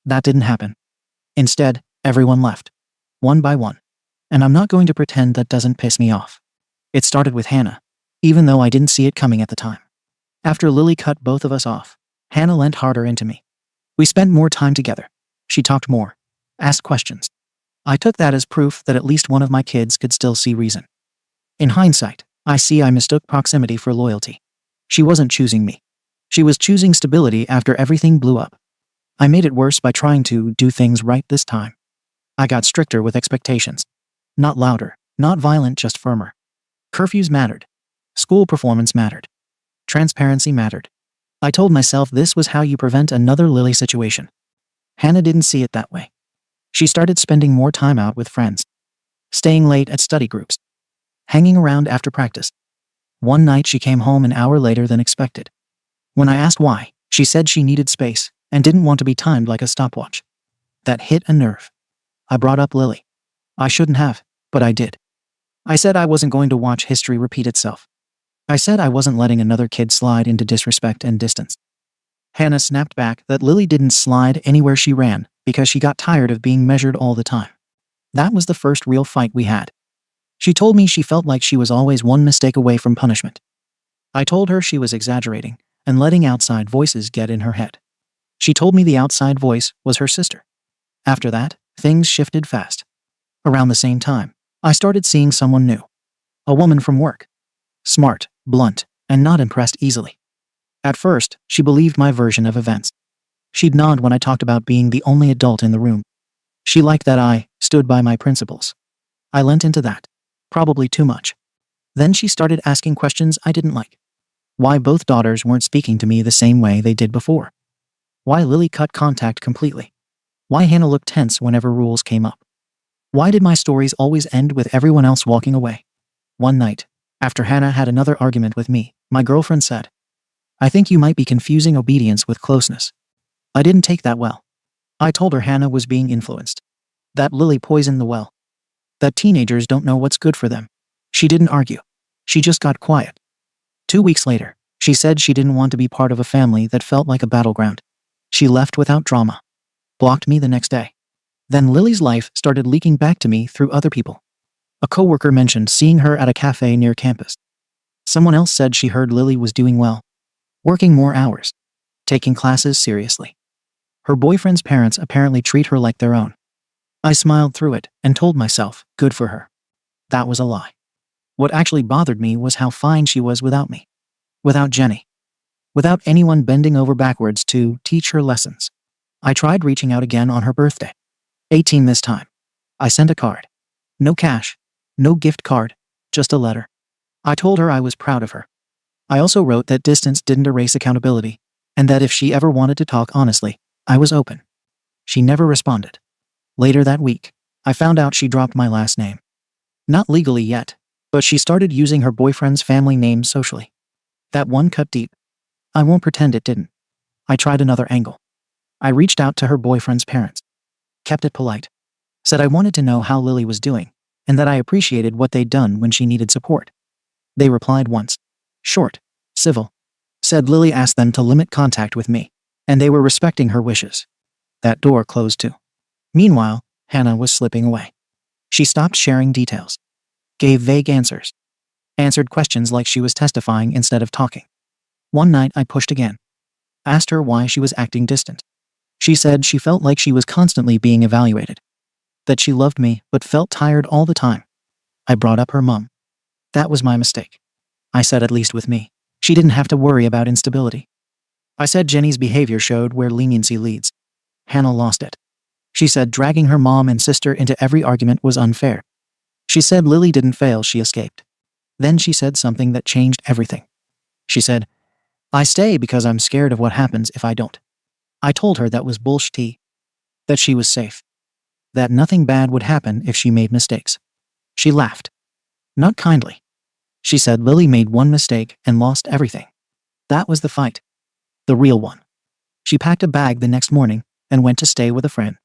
That didn't happen. Instead, everyone left. One by one. And I'm not going to pretend that doesn't piss me off. It started with Hannah, even though I didn't see it coming at the time. After Lily cut both of us off, Hannah leant harder into me. We spent more time together. She talked more, asked questions. I took that as proof that at least one of my kids could still see reason. In hindsight, I see I mistook proximity for loyalty. She wasn't choosing me. She was choosing stability after everything blew up. I made it worse by trying to do things right this time. I got stricter with expectations. Not louder, not violent, just firmer. Curfews mattered. School performance mattered. Transparency mattered. I told myself this was how you prevent another Lily situation. Hannah didn't see it that way. She started spending more time out with friends. Staying late at study groups. Hanging around after practice. One night she came home an hour later than expected. When I asked why, she said she needed space and didn't want to be timed like a stopwatch. That hit a nerve. I brought up Lily. I shouldn't have, but I did. I said I wasn't going to watch history repeat itself. I said I wasn't letting another kid slide into disrespect and distance. Hannah snapped back that Lily didn't slide anywhere she ran because she got tired of being measured all the time. That was the first real fight we had. She told me she felt like she was always one mistake away from punishment. I told her she was exaggerating and letting outside voices get in her head. She told me the outside voice was her sister. After that, things shifted fast. Around the same time, I started seeing someone new. A woman from work. Smart, blunt, and not impressed easily. At first, she believed my version of events. She'd nod when I talked about being the only adult in the room. She liked that I stood by my principles. I lent into that. Probably too much. Then she started asking questions I didn't like. Why both daughters weren't speaking to me the same way they did before. Why Lily cut contact completely. Why Hannah looked tense whenever rules came up. Why did my stories always end with everyone else walking away? One night, after Hannah had another argument with me, my girlfriend said, I think you might be confusing obedience with closeness. I didn't take that well. I told her Hannah was being influenced. That Lily poisoned the well. That teenagers don't know what's good for them. She didn't argue. She just got quiet. 2 weeks later, She said she didn't want to be part of a family that felt like a battleground. She left without drama. Blocked me the next day. Then Lily's life started leaking back to me through other people. A coworker mentioned seeing her at a cafe near campus. Someone else said she heard Lily was doing well, working more hours, taking classes seriously. Her boyfriend's parents apparently treat her like their own. I smiled through it and told myself, good for her. That was a lie. What actually bothered me was how fine she was without me. Without Jenny. Without anyone bending over backwards to teach her lessons. I tried reaching out again on her birthday. 18 this time. I sent a card. No cash. No gift card. Just a letter. I told her I was proud of her. I also wrote that distance didn't erase accountability, and that if she ever wanted to talk honestly, I was open. She never responded. Later that week, I found out she dropped my last name. Not legally yet, but she started using her boyfriend's family name socially. That one cut deep. I won't pretend it didn't. I tried another angle. I reached out to her boyfriend's parents. Kept it polite. Said I wanted to know how Lily was doing, and that I appreciated what they'd done when she needed support. They replied once. Short. Civil. Said Lily asked them to limit contact with me, and they were respecting her wishes. That door closed too. Meanwhile, Hannah was slipping away. She stopped sharing details. Gave vague answers. Answered questions like she was testifying instead of talking. One night I pushed again. Asked her why she was acting distant. She said she felt like she was constantly being evaluated. That she loved me but felt tired all the time. I brought up her mom. That was my mistake. I said at least with me, she didn't have to worry about instability. I said Jenny's behavior showed where leniency leads. Hannah lost it. She said dragging her mom and sister into every argument was unfair. She said Lily didn't fail, she escaped. Then she said something that changed everything. She said, I stay because I'm scared of what happens if I don't. I told her that was bullshit. That she was safe. That nothing bad would happen if she made mistakes. She laughed. Not kindly. She said Lily made one mistake and lost everything. That was the fight. The real one. She packed a bag the next morning and went to stay with a friend.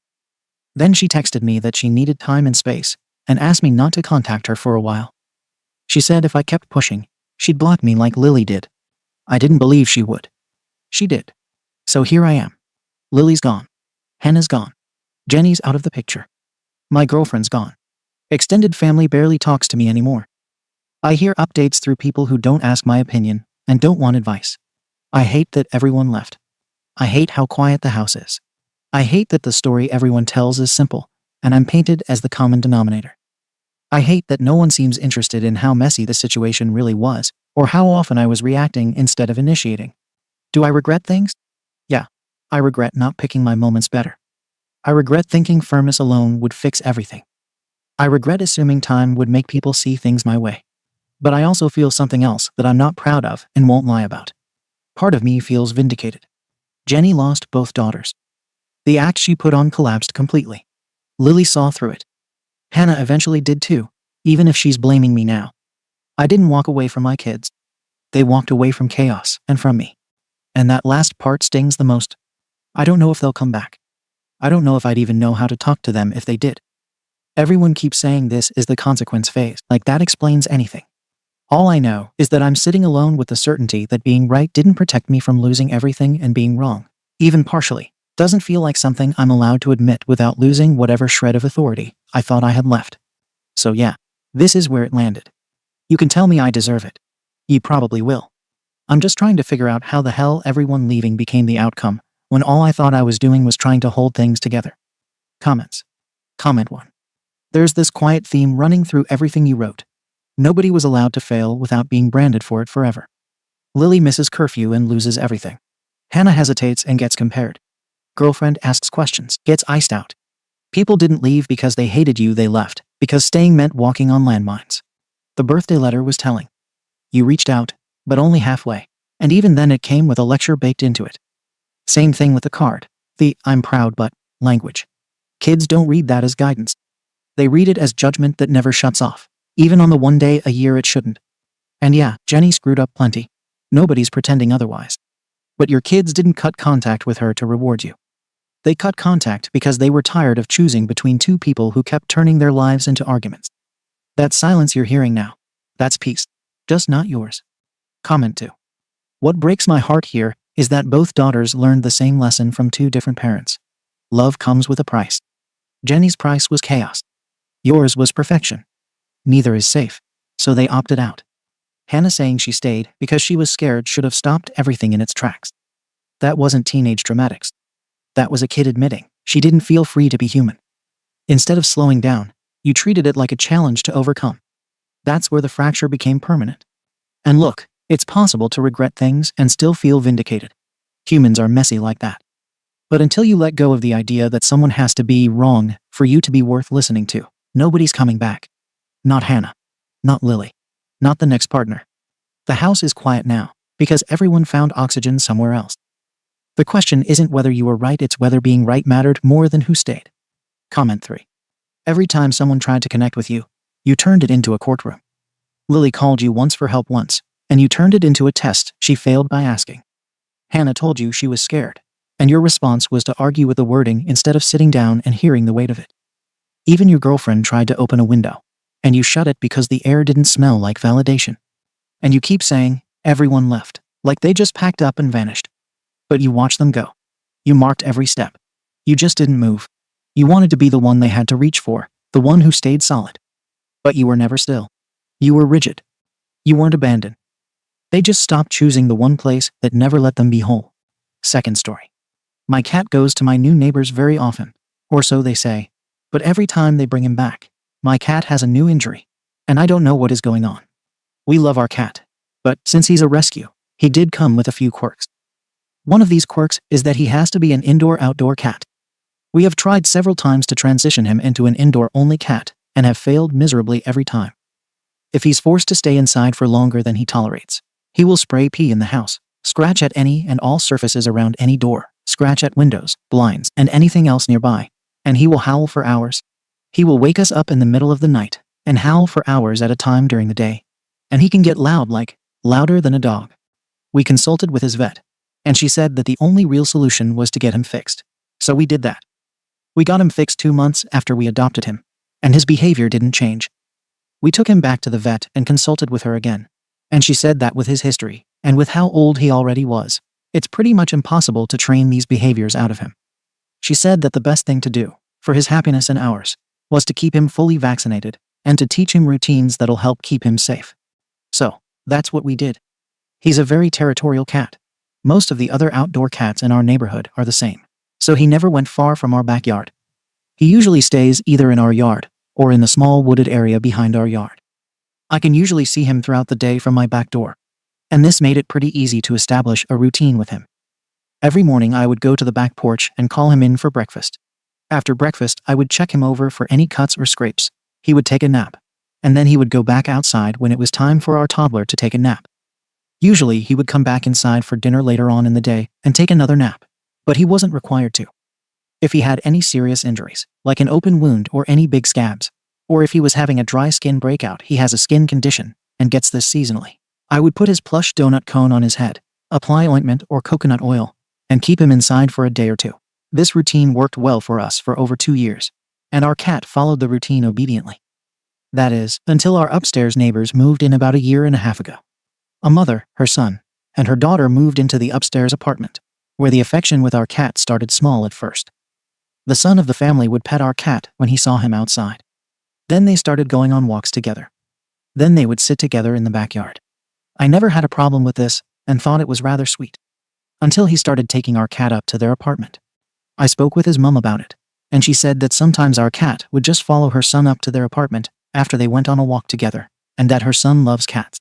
Then she texted me that she needed time and space and asked me not to contact her for a while. She said if I kept pushing, she'd block me like Lily did. I didn't believe she would. She did. So here I am. Lily's gone. Hannah's gone. Jenny's out of the picture. My girlfriend's gone. Extended family barely talks to me anymore. I hear updates through people who don't ask my opinion and don't want advice. I hate that everyone left. I hate how quiet the house is. I hate that the story everyone tells is simple, and I'm painted as the common denominator. I hate that no one seems interested in how messy the situation really was, or how often I was reacting instead of initiating. Do I regret things? Yeah. I regret not picking my moments better. I regret thinking firmness alone would fix everything. I regret assuming time would make people see things my way. But I also feel something else that I'm not proud of and won't lie about. Part of me feels vindicated. Jenny lost both daughters. The act she put on collapsed completely. Lily saw through it. Hannah eventually did too, even if she's blaming me now. I didn't walk away from my kids. They walked away from chaos and from me. And that last part stings the most. I don't know if they'll come back. I don't know if I'd even know how to talk to them if they did. Everyone keeps saying this is the consequence phase, like that explains anything. All I know is that I'm sitting alone with the certainty that being right didn't protect me from losing everything, and being wrong, even partially, doesn't feel like something I'm allowed to admit without losing whatever shred of authority I thought I had left. So yeah, this is where it landed. You can tell me I deserve it. You probably will. I'm just trying to figure out how the hell everyone leaving became the outcome, when all I thought I was doing was trying to hold things together. Comments. Comment 1. There's this quiet theme running through everything you wrote. Nobody was allowed to fail without being branded for it forever. Lily misses curfew and loses everything. Hannah hesitates and gets compared. Girlfriend asks questions, gets iced out. People didn't leave because they hated you, they left because staying meant walking on landmines. The birthday letter was telling. You reached out, but only halfway, and even then it came with a lecture baked into it. Same thing with the card, the "I'm proud but" language. Kids don't read that as guidance. They read it as judgment that never shuts off, even on the one day a year it shouldn't. And yeah, Jenny screwed up plenty. Nobody's pretending otherwise. But your kids didn't cut contact with her to reward you. They cut contact because they were tired of choosing between two people who kept turning their lives into arguments. That silence you're hearing now, that's peace, just not yours. Comment 2. What breaks my heart here is that both daughters learned the same lesson from two different parents. Love comes with a price. Jenny's price was chaos. Yours was perfection. Neither is safe, so they opted out. Hannah saying she stayed because she was scared should have stopped everything in its tracks. That wasn't teenage dramatics. That was a kid admitting she didn't feel free to be human. Instead of slowing down, you treated it like a challenge to overcome. That's where the fracture became permanent. And look, it's possible to regret things and still feel vindicated. Humans are messy like that. But until you let go of the idea that someone has to be wrong for you to be worth listening to, nobody's coming back. Not Hannah. Not Lily. Not the next partner. The house is quiet now because everyone found oxygen somewhere else. The question isn't whether you were right, it's whether being right mattered more than who stayed. Comment 3. Every time someone tried to connect with you, you turned it into a courtroom. Lily called you once for help once, and you turned it into a test she failed by asking. Hannah told you she was scared, and your response was to argue with the wording instead of sitting down and hearing the weight of it. Even your girlfriend tried to open a window, and you shut it because the air didn't smell like validation. And you keep saying, everyone left, like they just packed up and vanished. But you watched them go. You marked every step. You just didn't move. You wanted to be the one they had to reach for, the one who stayed solid. But you were never still. You were rigid. You weren't abandoned. They just stopped choosing the one place that never let them be whole. Second story. My cat goes to my new neighbors very often, or so they say. But every time they bring him back, my cat has a new injury, and I don't know what is going on. We love our cat, but since he's a rescue, he did come with a few quirks. One of these quirks is that he has to be an indoor-outdoor cat. We have tried several times to transition him into an indoor-only cat and have failed miserably every time. If he's forced to stay inside for longer than he tolerates, he will spray pee in the house, scratch at any and all surfaces around any door, scratch at windows, blinds, and anything else nearby, and he will howl for hours. He will wake us up in the middle of the night and howl for hours at a time during the day. And he can get loud, like louder than a dog. We consulted with his vet, and she said that the only real solution was to get him fixed. So we did that. We got him fixed 2 months after we adopted him, and his behavior didn't change. We took him back to the vet and consulted with her again, and she said that with his history, and with how old he already was, it's pretty much impossible to train these behaviors out of him. She said that the best thing to do, for his happiness and ours, was to keep him fully vaccinated, and to teach him routines that'll help keep him safe. So, that's what we did. He's a very territorial cat. Most of the other outdoor cats in our neighborhood are the same, so he never went far from our backyard. He usually stays either in our yard, or in the small wooded area behind our yard. I can usually see him throughout the day from my back door, and this made it pretty easy to establish a routine with him. Every morning I would go to the back porch and call him in for breakfast. After breakfast, I would check him over for any cuts or scrapes. He would take a nap, and then he would go back outside when it was time for our toddler to take a nap. Usually, he would come back inside for dinner later on in the day and take another nap, but he wasn't required to. If he had any serious injuries, like an open wound or any big scabs, or if he was having a dry skin breakout, he has a skin condition and gets this seasonally, I would put his plush donut cone on his head, apply ointment or coconut oil, and keep him inside for a day or two. This routine worked well for us for over 2 years, and our cat followed the routine obediently. That is, until our upstairs neighbors moved in about 1.5 years ago. A mother, her son, and her daughter moved into the upstairs apartment, where the affection with our cat started small at first. The son of the family would pet our cat when he saw him outside. Then they started going on walks together. Then they would sit together in the backyard. I never had a problem with this and thought it was rather sweet. Until he started taking our cat up to their apartment. I spoke with his mom about it, and she said that sometimes our cat would just follow her son up to their apartment after they went on a walk together, and that her son loves cats.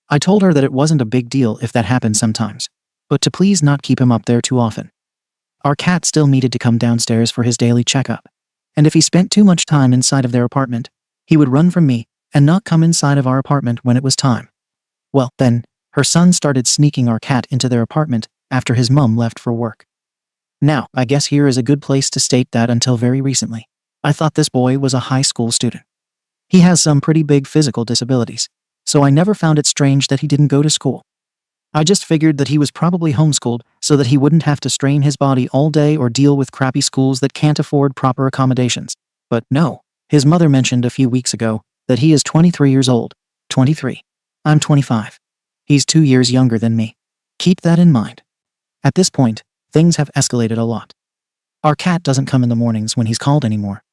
I told her that it wasn't a big deal if that happened sometimes, but to please not keep him up there too often. Our cat still needed to come downstairs for his daily checkup, and if he spent too much time inside of their apartment, he would run from me and not come inside of our apartment when it was time. Well, then, her son started sneaking our cat into their apartment after his mom left for work. Now, I guess here is a good place to state that until very recently, I thought this boy was a high school student. He has some pretty big physical disabilities, so I never found it strange that he didn't go to school. I just figured that he was probably homeschooled so that he wouldn't have to strain his body all day or deal with crappy schools that can't afford proper accommodations. But no, his mother mentioned a few weeks ago that he is 23 years old. 23. I'm 25. He's 2 years younger than me. Keep that in mind. At this point, things have escalated a lot. Our cat doesn't come in the mornings when he's called anymore.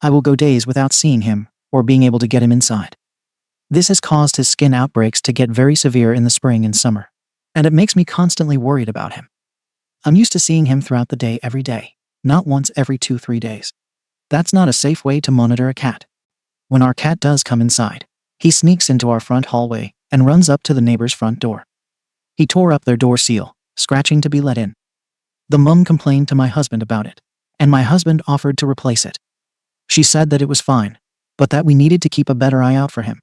I will go days without seeing him or being able to get him inside. This has caused his skin outbreaks to get very severe in the spring and summer, and it makes me constantly worried about him. I'm used to seeing him throughout the day every day, not once every 2-3 days. That's not a safe way to monitor a cat. When our cat does come inside, he sneaks into our front hallway and runs up to the neighbor's front door. He tore up their door seal, scratching to be let in. The mum complained to my husband about it, and my husband offered to replace it. She said that it was fine, but that we needed to keep a better eye out for him.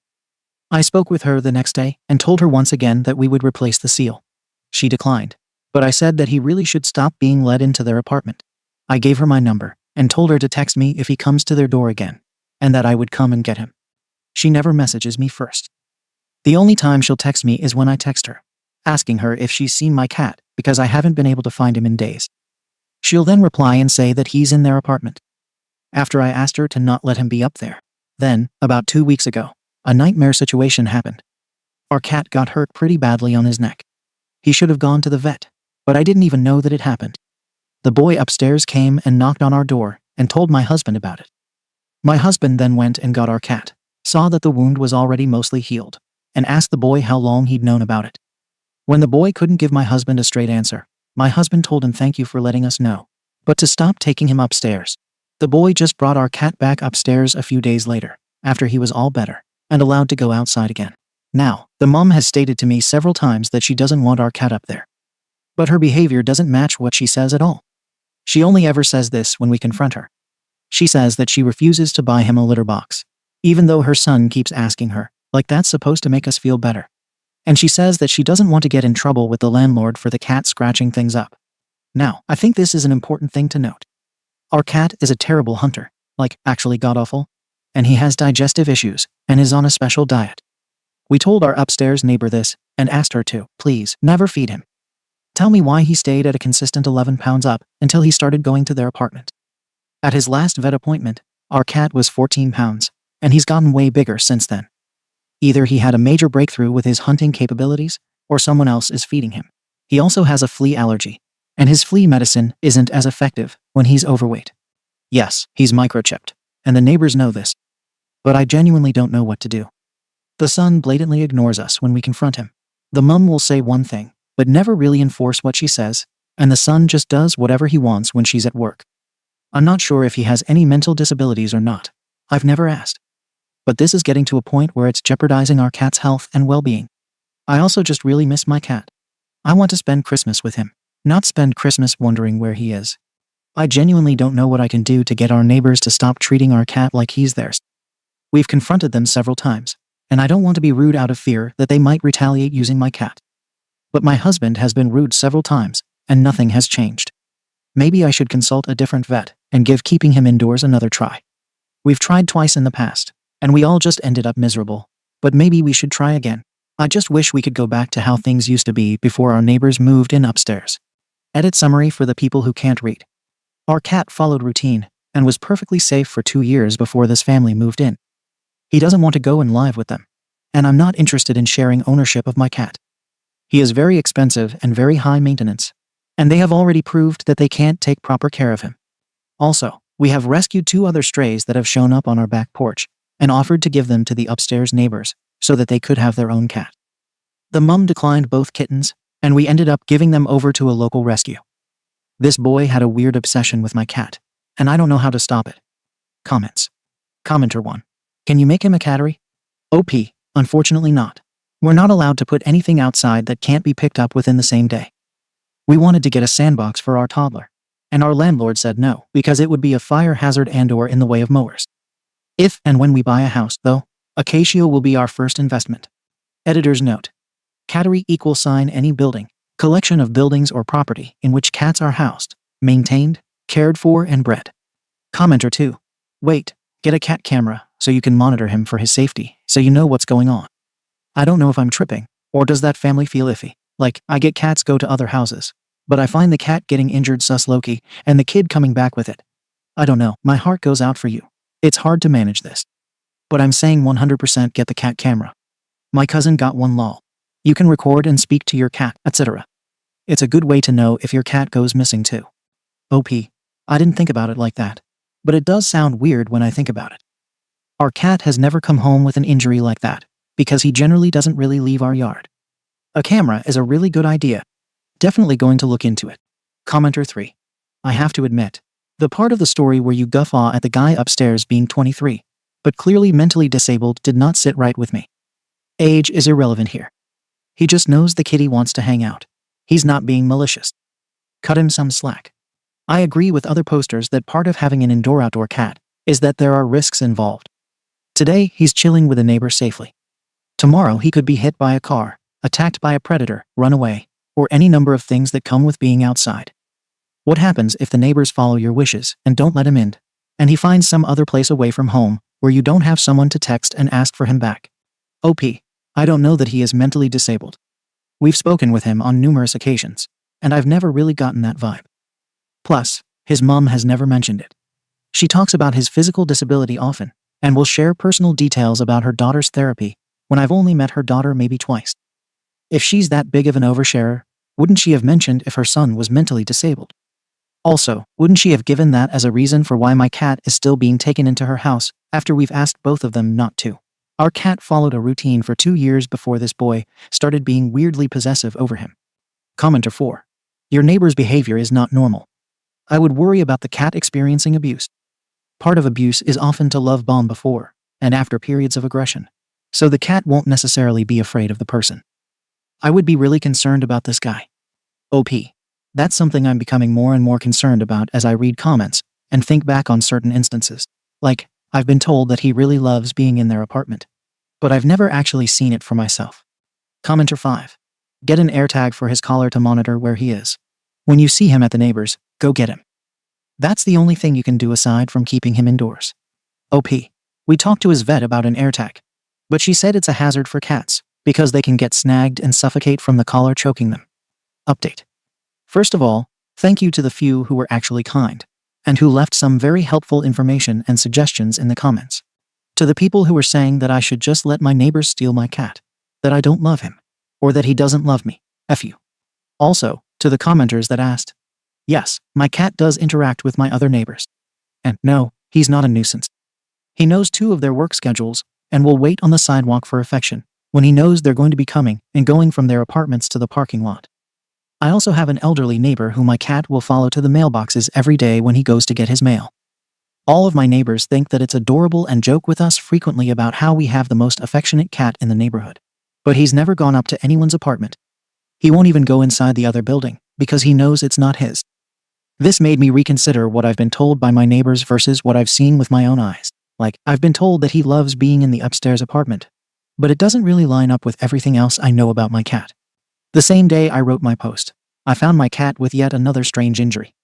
I spoke with her the next day and told her once again that we would replace the seal. She declined, but I said that he really should stop being let into their apartment. I gave her my number and told her to text me if he comes to their door again, and that I would come and get him. She never messages me first. The only time she'll text me is when I text her, asking her if she's seen my cat because I haven't been able to find him in days. She'll then reply and say that he's in their apartment. After I asked her to not let him be up there, then, about 2 weeks ago, a nightmare situation happened. Our cat got hurt pretty badly on his neck. He should have gone to the vet, but I didn't even know that it happened. The boy upstairs came and knocked on our door and told my husband about it. My husband then went and got our cat, saw that the wound was already mostly healed, and asked the boy how long he'd known about it. When the boy couldn't give my husband a straight answer, my husband told him thank you for letting us know, but to stop taking him upstairs. The boy just brought our cat back upstairs a few days later, after he was all better, and allowed to go outside again. Now, the mom has stated to me several times that she doesn't want our cat up there. But her behavior doesn't match what she says at all. She only ever says this when we confront her. She says that she refuses to buy him a litter box, even though her son keeps asking her, like that's supposed to make us feel better. And she says that she doesn't want to get in trouble with the landlord for the cat scratching things up. Now, I think this is an important thing to note. Our cat is a terrible hunter, like actually god-awful, and he has digestive issues and is on a special diet. We told our upstairs neighbor this and asked her to, please, never feed him. Tell me why he stayed at a consistent 11 pounds up until he started going to their apartment. At his last vet appointment, our cat was 14 pounds, and he's gotten way bigger since then. Either he had a major breakthrough with his hunting capabilities, or someone else is feeding him. He also has a flea allergy, and his flea medicine isn't as effective when he's overweight. Yes, he's microchipped, and the neighbors know this. But I genuinely don't know what to do. The son blatantly ignores us when we confront him. The mum will say one thing, but never really enforce what she says, and the son just does whatever he wants when she's at work. I'm not sure if he has any mental disabilities or not. I've never asked. But this is getting to a point where it's jeopardizing our cat's health and well-being. I also just really miss my cat. I want to spend Christmas with him, not spend Christmas wondering where he is. I genuinely don't know what I can do to get our neighbors to stop treating our cat like he's theirs. We've confronted them several times, and I don't want to be rude out of fear that they might retaliate using my cat. But my husband has been rude several times, and nothing has changed. Maybe I should consult a different vet and give keeping him indoors another try. We've tried twice in the past, and we all just ended up miserable. But maybe we should try again. I just wish we could go back to how things used to be before our neighbors moved in upstairs. Edit summary for the people who can't read. Our cat followed routine and was perfectly safe for 2 years before this family moved in. He doesn't want to go and live with them, and I'm not interested in sharing ownership of my cat. He is very expensive and very high maintenance, and they have already proved that they can't take proper care of him. Also, we have rescued 2 other strays that have shown up on our back porch and offered to give them to the upstairs neighbors so that they could have their own cat. The mum declined both kittens, and we ended up giving them over to a local rescue. This boy had a weird obsession with my cat, and I don't know how to stop it. Comments. Commenter 1. Can you make him a cattery? OP, unfortunately not. We're not allowed to put anything outside that can't be picked up within the same day. We wanted to get a sandbox for our toddler, and our landlord said no because it would be a fire hazard and/or in the way of mowers. If and when we buy a house, though, Acacia will be our first investment. Editor's note. Cattery = any building, collection of buildings or property in which cats are housed, maintained, cared for, and bred. Commenter 2. Wait, get a cat camera so you can monitor him for his safety, so you know what's going on. I don't know if I'm tripping, or does that family feel iffy? Like, I get cats go to other houses, but I find the cat getting injured sus low-key, and the kid coming back with it. I don't know, my heart goes out for you. It's hard to manage this. But I'm saying 100% get the cat camera. My cousin got one lol. You can record and speak to your cat, etc. It's a good way to know if your cat goes missing too. OP. I didn't think about it like that. But it does sound weird when I think about it. Our cat has never come home with an injury like that, because he generally doesn't really leave our yard. A camera is a really good idea. Definitely going to look into it. Commenter 3. I have to admit, the part of the story where you guffaw at the guy upstairs being 23, but clearly mentally disabled did not sit right with me. Age is irrelevant here. He just knows the kitty wants to hang out. He's not being malicious. Cut him some slack. I agree with other posters that part of having an indoor-outdoor cat is that there are risks involved. Today, he's chilling with a neighbor safely. Tomorrow, he could be hit by a car, attacked by a predator, run away, or any number of things that come with being outside. What happens if the neighbors follow your wishes and don't let him in, and he finds some other place away from home where you don't have someone to text and ask for him back? OP. I don't know that he is mentally disabled. We've spoken with him on numerous occasions, and I've never really gotten that vibe. Plus, his mom has never mentioned it. She talks about his physical disability often, and will share personal details about her daughter's therapy when I've only met her daughter maybe twice. If she's that big of an oversharer, wouldn't she have mentioned if her son was mentally disabled? Also, wouldn't she have given that as a reason for why my cat is still being taken into her house after we've asked both of them not to? Our cat followed a routine for 2 years before this boy started being weirdly possessive over him. Commenter 4. Your neighbor's behavior is not normal. I would worry about the cat experiencing abuse. Part of abuse is often to love bomb before and after periods of aggression, so the cat won't necessarily be afraid of the person. I would be really concerned about this guy. OP. That's something I'm becoming more and more concerned about as I read comments and think back on certain instances. Like, I've been told that he really loves being in their apartment, but I've never actually seen it for myself. Commenter 5. Get an AirTag for his collar to monitor where he is. When you see him at the neighbors, go get him. That's the only thing you can do aside from keeping him indoors. OP. We talked to his vet about an AirTag, but she said it's a hazard for cats because they can get snagged and suffocate from the collar choking them. Update. First of all, thank you to the few who were actually kind and who left some very helpful information and suggestions in the comments. To the people who were saying that I should just let my neighbors steal my cat, that I don't love him, or that he doesn't love me, F you. Also, to the commenters that asked, yes, my cat does interact with my other neighbors. And no, he's not a nuisance. He knows 2 of their work schedules and will wait on the sidewalk for affection when he knows they're going to be coming and going from their apartments to the parking lot. I also have an elderly neighbor who my cat will follow to the mailboxes every day when he goes to get his mail. All of my neighbors think that it's adorable and joke with us frequently about how we have the most affectionate cat in the neighborhood. But he's never gone up to anyone's apartment. He won't even go inside the other building because he knows it's not his. This made me reconsider what I've been told by my neighbors versus what I've seen with my own eyes. Like, I've been told that he loves being in the upstairs apartment, but it doesn't really line up with everything else I know about my cat. The same day I wrote my post, I found my cat with yet another strange injury.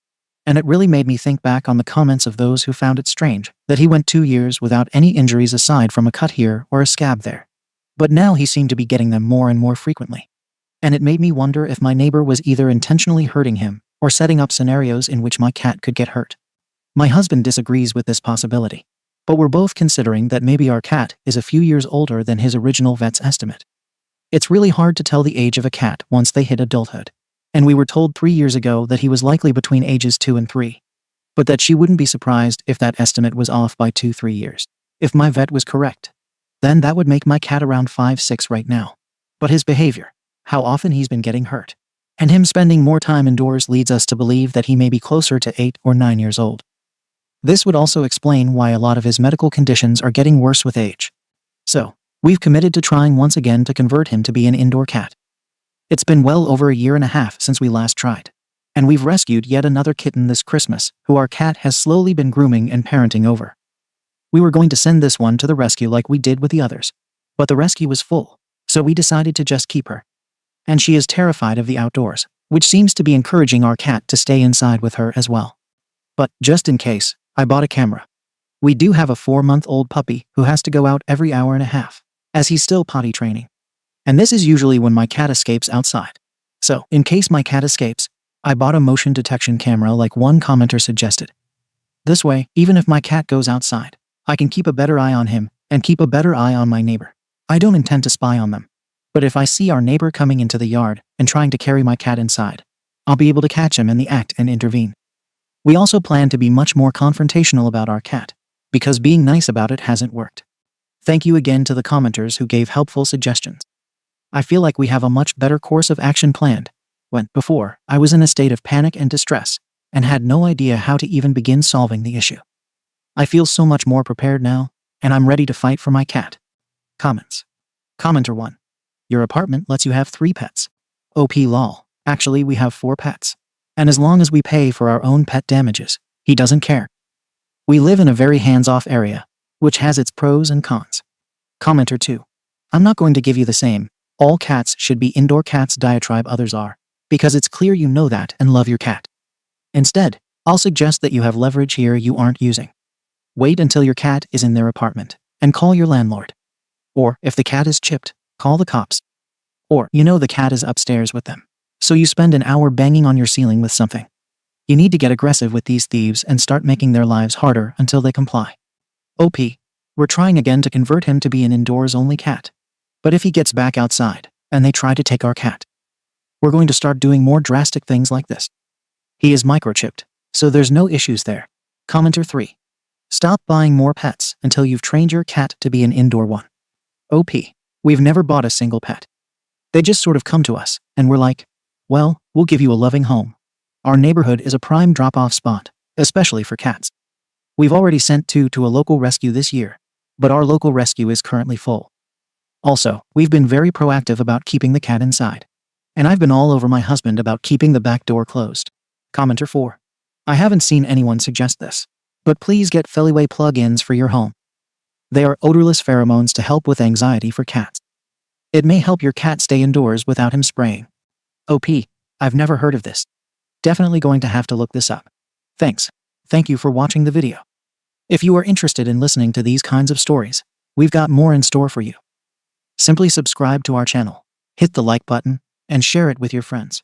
And it really made me think back on the comments of those who found it strange that he went 2 years without any injuries aside from a cut here or a scab there. But now he seemed to be getting them more and more frequently. And it made me wonder if my neighbor was either intentionally hurting him or setting up scenarios in which my cat could get hurt. My husband disagrees with this possibility, but we're both considering that maybe our cat is a few years older than his original vet's estimate. It's really hard to tell the age of a cat once they hit adulthood, and we were told 3 years ago that he was likely between ages 2 and 3, but that she wouldn't be surprised if that estimate was off by 2-3 years. If my vet was correct, then that would make my cat around 5-6 right now. But his behavior, how often he's been getting hurt, and him spending more time indoors leads us to believe that he may be closer to 8 or 9 years old. This would also explain why a lot of his medical conditions are getting worse with age. So, we've committed to trying once again to convert him to be an indoor cat. It's been well over 1.5 years since we last tried, and we've rescued yet another kitten this Christmas who our cat has slowly been grooming and parenting over. We were going to send this one to the rescue like we did with the others, but the rescue was full, so we decided to just keep her. And she is terrified of the outdoors, which seems to be encouraging our cat to stay inside with her as well. But, just in case, I bought a camera. We do have a 4-month-old puppy who has to go out every 1.5 hours, as he's still potty training. And this is usually when my cat escapes outside. So, in case my cat escapes, I bought a motion detection camera like one commenter suggested. This way, even if my cat goes outside, I can keep a better eye on him and keep a better eye on my neighbor. I don't intend to spy on them. But if I see our neighbor coming into the yard and trying to carry my cat inside, I'll be able to catch him in the act and intervene. We also plan to be much more confrontational about our cat, because being nice about it hasn't worked. Thank you again to the commenters who gave helpful suggestions. I feel like we have a much better course of action planned, when, before, I was in a state of panic and distress, and had no idea how to even begin solving the issue. I feel so much more prepared now, and I'm ready to fight for my cat. Comments. Commenter 1. Your apartment lets you have 3 pets. OP lol. Actually, we have 4 pets. And as long as we pay for our own pet damages, he doesn't care. We live in a very hands-off area, which has its pros and cons. Commenter 2. I'm not going to give you the same, all cats should be indoor cats diatribe others are, because it's clear you know that and love your cat. Instead, I'll suggest that you have leverage here you aren't using. Wait until your cat is in their apartment, and call your landlord. Or, if the cat is chipped, call the cops. Or, you know the cat is upstairs with them, so you spend an hour banging on your ceiling with something. You need to get aggressive with these thieves and start making their lives harder until they comply. OP. We're trying again to convert him to be an indoors-only cat. But if he gets back outside, and they try to take our cat, we're going to start doing more drastic things like this. He is microchipped, so there's no issues there. Commenter 3. Stop buying more pets until you've trained your cat to be an indoor one. OP. We've never bought a single pet. They just sort of come to us, and we're like, well, we'll give you a loving home. Our neighborhood is a prime drop-off spot, especially for cats. We've already sent 2 to a local rescue this year, but our local rescue is currently full. Also, we've been very proactive about keeping the cat inside. And I've been all over my husband about keeping the back door closed. Commenter 4. I haven't seen anyone suggest this, but please get Feliway plug-ins for your home. They are odorless pheromones to help with anxiety for cats. It may help your cat stay indoors without him spraying. OP. I've never heard of this. Definitely going to have to look this up. Thanks. Thank you for watching the video. If you are interested in listening to these kinds of stories, we've got more in store for you. Simply subscribe to our channel, hit the like button, and share it with your friends.